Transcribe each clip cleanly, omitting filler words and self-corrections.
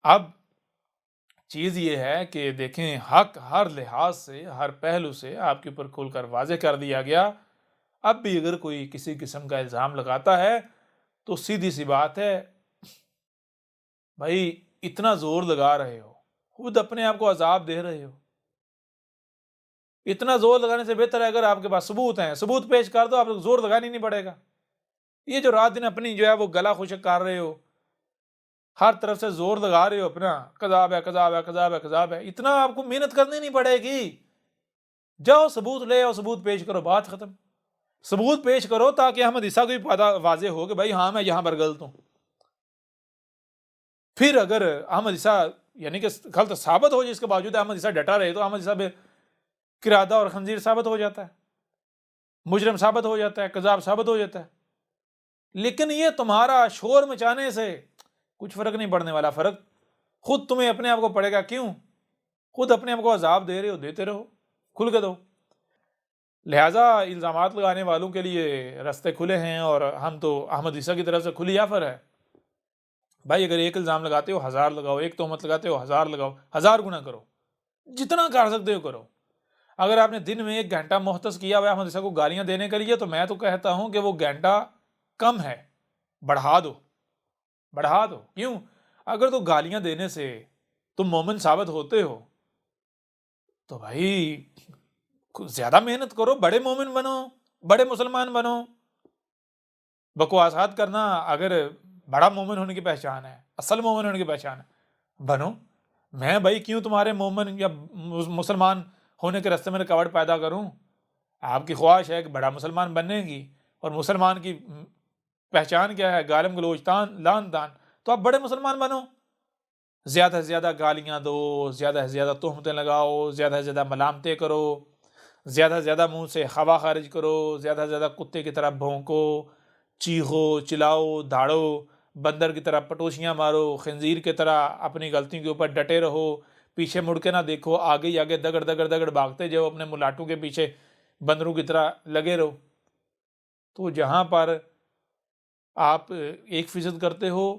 اب چیز یہ ہے کہ دیکھیں حق ہر لحاظ سے ہر پہلو سے آپ کے اوپر کھول کر واضح کر دیا گیا. اب بھی اگر کوئی کسی قسم کا الزام لگاتا ہے تو سیدھی سی بات ہے بھائی اتنا زور لگا رہے ہو, خود اپنے آپ کو عذاب دے رہے ہو. اتنا زور لگانے سے بہتر ہے اگر آپ کے پاس ثبوت ہیں, ثبوت پیش کر دو, آپ کو زور لگانا ہی نہیں پڑے گا. یہ جو رات دن اپنی جو ہے وہ گلا خشک کر رہے ہو, ہر طرف سے زور لگا رہے ہو اپنا کذاب ہے کذاب ہے کذاب ہے کذاب ہے, اتنا آپ کو محنت کرنی نہیں پڑے گی. جاؤ ثبوت لے آؤ, ثبوت پیش کرو, بات ختم. ثبوت پیش کرو تاکہ احمد عیسیٰ کو بھی پتہ واضح ہو کہ بھائی ہاں میں یہاں پر غلط ہوں. پھر اگر احمد عیسیٰ یعنی کہ غلط ثابت ہو جائے, اس کے باوجود احمد عیسیٰ ڈٹا رہے, تو احمد عیسیٰ بے قرادہ اور خنزیر ثابت ہو جاتا ہے, مجرم ثابت ہو جاتا ہے, کذاب ثابت ہو جاتا ہے. لیکن یہ تمہارا شور مچانے سے کچھ فرق نہیں پڑنے والا. فرق خود تمہیں اپنے آپ کو پڑے گا. کیوں؟ خود اپنے آپ کو عذاب دے رہے ہو, دیتے رہو, کھل کے دو. لہٰذا الزامات لگانے والوں کے لیے رستے کھلے ہیں, اور ہم تو احمد عیسیٰ کی طرف سے کھلی آفر ہے. بھائی اگر ایک الزام لگاتے ہو 1000 لگاؤ, ایک تہمت لگاتے ہو 1000 لگاؤ, 1000 گنا کرو, جتنا کر سکتے ہو کرو. اگر آپ نے دن میں 1 گھنٹہ مختص کیا ہوا ہے احمد عیسیٰ کو گالیاں دینے کے لیے, تو میں تو کہتا ہوں کہ وہ گھنٹہ کم ہے, بڑھا دو, بڑھا دو. کیوں؟ اگر تو گالیاں دینے سے تم مومن ثابت ہوتے ہو تو بھائی زیادہ محنت کرو, بڑے مومن بنو, بڑے مسلمان بنو. بکواسات کرنا اگر بڑا مومن ہونے کی پہچان ہے, اصل مومن ہونے کی پہچان ہے, بنو. میں بھائی کیوں تمہارے مومن یا مسلمان ہونے کے راستے میں رکاوٹ پیدا کروں؟ آپ کی خواہش ہے کہ بڑا مسلمان بننے کی, اور مسلمان کی پہچان کیا ہے؟ گالم گلوچ لان تان. تو آپ بڑے مسلمان بنو, زیادہ سے زیادہ گالیاں دو, زیادہ سے زیادہ تہمتیں لگاؤ, زیادہ سے زیادہ ملامتیں کرو, زیادہ سے زیادہ منہ سے ہوا خارج کرو, زیادہ سے زیادہ کتے کی طرح بھونکو, چیخو, چلاؤ, دھاڑو, بندر کی طرح پٹوشیاں مارو, خنزیر کی طرح اپنی غلطیوں کے اوپر ڈٹے رہو, پیچھے مڑ کے نہ دیکھو, آگے ہی آگے دگڑ دگڑ دگڑ بھاگتے جاؤ, اپنے ملاٹوں کے پیچھے بندروں کی طرح لگے رہو. تو جہاں پر آپ 1% کرتے ہو,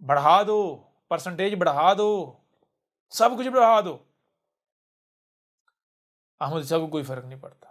بڑھا دو, پرسنٹیج بڑھا دو, سب کچھ بڑھا دو, احمد عیسیٰ کو کوئی فرق نہیں پڑتا.